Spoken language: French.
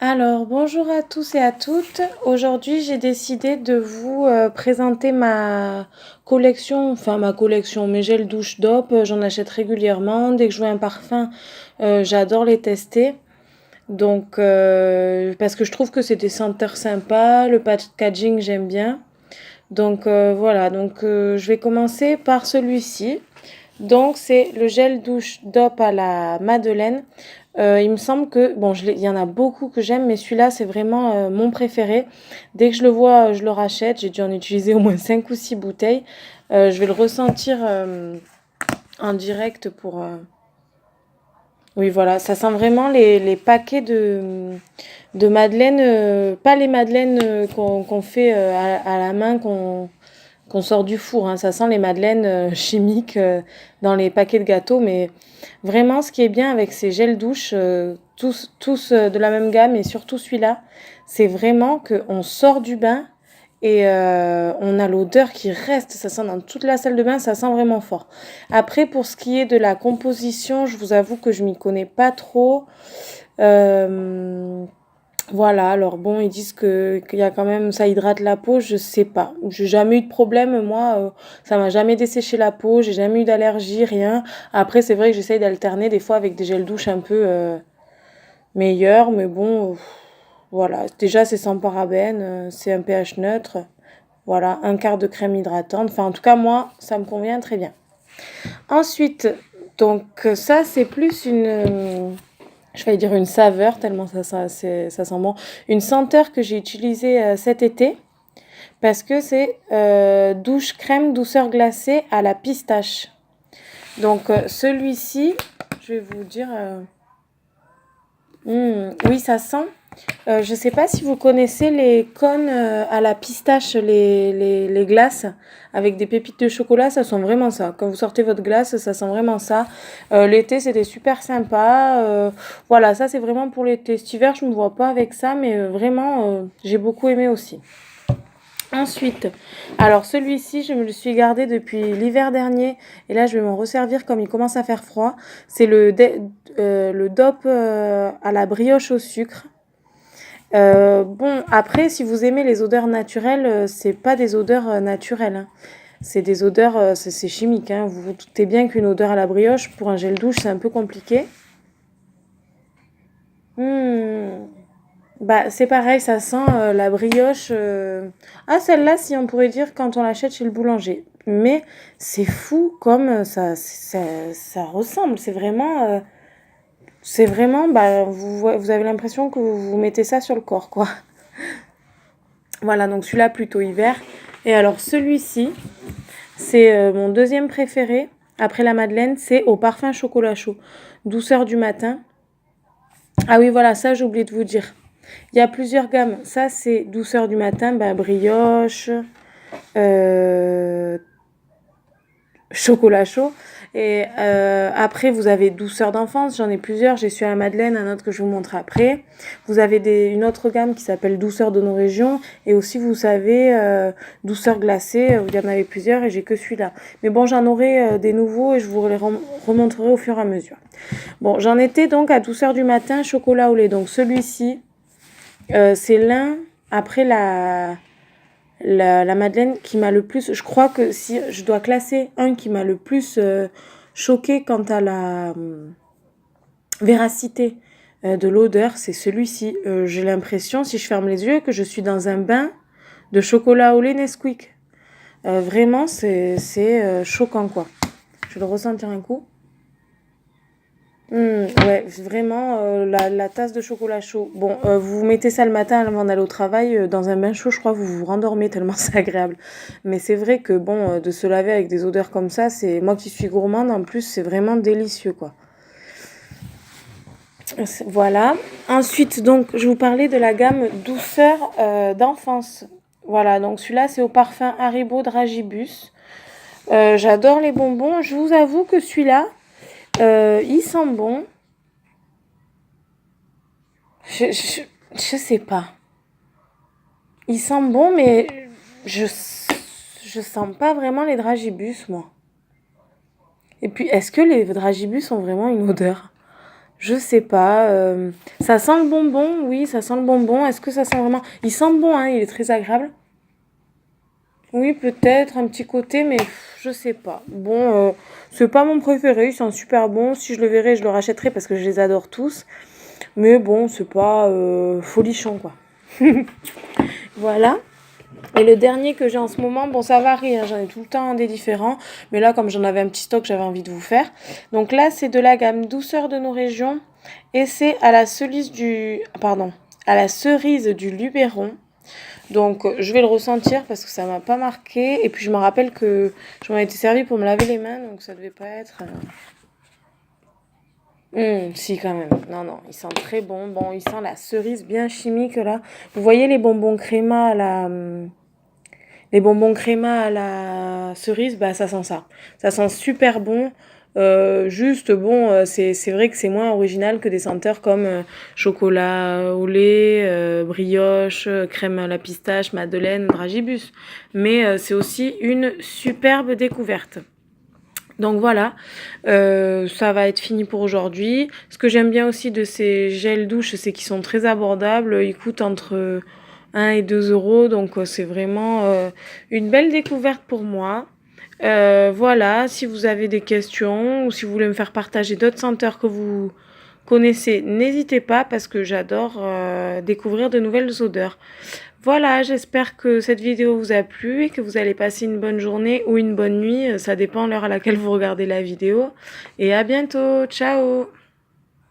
Alors, bonjour à tous et à toutes. Aujourd'hui, j'ai décidé de vous présenter ma collection, mes gels douche DOP. J'en achète régulièrement. Dès que je vois un parfum, j'adore les tester. Donc, parce que je trouve que c'est des senteurs sympas. Le packaging, j'aime bien. Donc, voilà. Donc, je vais commencer par celui-ci. Donc, c'est le gel douche DOP à la Madeleine. Il me semble que, bon, il y en a beaucoup que j'aime, mais celui-là, c'est vraiment mon préféré. Dès que je le vois, je le rachète. J'ai dû en utiliser au moins 5 ou 6 bouteilles. Je vais le ressentir en direct pour... Oui, voilà, ça sent vraiment les paquets de madeleine, pas les madeleines qu'on fait à la main, qu'on sort du four, hein. Ça sent les madeleines chimiques dans les paquets de gâteaux. Mais vraiment, ce qui est bien avec ces gels douche, tous de la même gamme et surtout celui-là, c'est vraiment qu'on sort du bain et on a l'odeur qui reste. Ça sent dans toute la salle de bain, ça sent vraiment fort. Après, pour ce qui est de la composition, je vous avoue que je m'y connais pas trop. Euh, voilà, alors bon, ils disent qu'il y a quand même, ça hydrate la peau, je sais pas. J'ai jamais eu de problème, moi, ça m'a jamais desséché la peau, j'ai jamais eu d'allergie, rien. Après, c'est vrai que j'essaye d'alterner des fois avec des gels douche un peu meilleurs, mais bon, voilà. Déjà, c'est sans parabènes, c'est un pH neutre. Voilà, un quart de crème hydratante. Enfin, en tout cas, moi, ça me convient très bien. Ensuite, donc ça, c'est plus je vais dire une saveur, tellement ça sent bon. Une senteur que j'ai utilisée cet été, parce que c'est douche crème douceur glacée à la pistache. Donc celui-ci, je vais vous dire... oui, ça sent. Je ne sais pas si vous connaissez les cônes à la pistache, les glaces avec des pépites de chocolat, ça sent vraiment ça. Quand vous sortez votre glace, ça sent vraiment ça. L'été, c'était super sympa. Voilà, ça c'est vraiment pour l'été. Cet hiver, je ne me vois pas avec ça, mais vraiment, j'ai beaucoup aimé aussi. Ensuite, alors celui-ci, je me le suis gardé depuis l'hiver dernier et là, je vais m'en resservir comme il commence à faire froid. C'est le DOP à la brioche au sucre. Bon, après, si vous aimez les odeurs naturelles, c'est pas des odeurs naturelles, hein. C'est des odeurs, c'est chimique, hein. Vous vous doutez bien qu'une odeur à la brioche, pour un gel douche, c'est un peu compliqué. Hmm. Bah, c'est pareil, ça sent la brioche. Ah, celle-là, si on pourrait dire quand on l'achète chez le boulanger. Mais c'est fou comme ça ressemble. C'est vraiment, bah, vous avez l'impression que vous mettez ça sur le corps, quoi. Voilà, donc celui-là plutôt hiver. Et alors celui-ci, c'est mon deuxième préféré. Après la Madeleine, c'est au parfum chocolat chaud. Douceur du matin. Ah oui, voilà, ça j'ai oublié de vous dire. Il y a plusieurs gammes. Ça, c'est douceur du matin, bah, brioche, euh, chocolat chaud. Et après, vous avez douceur d'enfance. J'en ai plusieurs. J'ai celui à la Madeleine, un autre que je vous montre après. Vous avez une autre gamme qui s'appelle douceur de nos régions. Et aussi, vous savez, douceur glacée. Il y en avait plusieurs et j'ai que celui-là. Mais bon, j'en aurai des nouveaux et je vous les remontrerai au fur et à mesure. Bon, j'en étais donc à douceur du matin, chocolat au lait. Donc celui-ci, c'est l'un après la Madeleine qui m'a le plus. Je crois que si je dois classer un qui m'a le plus choqué quant à la véracité de l'odeur, c'est celui-ci. J'ai l'impression, si je ferme les yeux, que je suis dans un bain de chocolat au lait Nesquik. Vraiment, c'est choquant, quoi. Je vais le ressentir un coup. Ouais, vraiment, la tasse de chocolat chaud. Bon, vous mettez ça le matin avant d'aller au travail, dans un bain chaud, je crois que vous vous rendormez tellement c'est agréable. Mais c'est vrai que, bon, de se laver avec des odeurs comme ça, c'est moi qui suis gourmande, en plus, c'est vraiment délicieux, quoi. Voilà. Ensuite, donc, je vous parlais de la gamme douceur d'enfance. Voilà, donc celui-là, c'est au parfum Haribo Dragibus. J'adore les bonbons. Je vous avoue que celui-là, il sent bon. Je, je, je sais pas. Il sent bon, mais je, je sens pas vraiment les dragibus, moi. Et puis, est-ce que les dragibus ont vraiment une odeur? Je sais pas. Ça sent le bonbon, oui, ça sent le bonbon. Est-ce que ça sent vraiment... Il sent bon, hein, il est très agréable. Oui, peut-être un petit côté, mais je sais pas. Bon, c'est pas mon préféré, il sent super bon. Si je le verrais, je le rachèterais parce que je les adore tous. Mais bon, c'est pas folichon, quoi. Voilà. Et le dernier que j'ai en ce moment, bon, ça varie, hein, j'en ai tout le temps des différents. Mais là, comme j'en avais un petit stock, j'avais envie de vous faire. Donc là, c'est de la gamme douceur de nos régions. Et c'est à la cerise du... Pardon. À la cerise du Luberon. Donc, je vais le ressentir parce que ça m'a pas marqué. Et puis, je me rappelle que je m'en étais servi pour me laver les mains. Donc, ça devait pas être... si, quand même. Non, non, il sent très bon. Bon, il sent la cerise bien chimique, là. Vous voyez les bonbons créma à la... Les bonbons créma à la cerise, bah ça sent ça. Ça sent super bon. Juste bon, c'est vrai que c'est moins original que des senteurs comme chocolat au lait, brioche, crème à la pistache, madeleine, dragibus. Mais c'est aussi une superbe découverte. Donc voilà, ça va être fini pour aujourd'hui. Ce que j'aime bien aussi de ces gels douche, c'est qu'ils sont très abordables. Ils coûtent entre 1 et 2 euros, donc c'est vraiment une belle découverte pour moi. Voilà, si vous avez des questions ou si vous voulez me faire partager d'autres senteurs que vous connaissez, n'hésitez pas parce que j'adore découvrir de nouvelles odeurs. Voilà, j'espère que cette vidéo vous a plu et que vous allez passer une bonne journée ou une bonne nuit. Ça dépend de l'heure à laquelle vous regardez la vidéo. Et à bientôt. Ciao!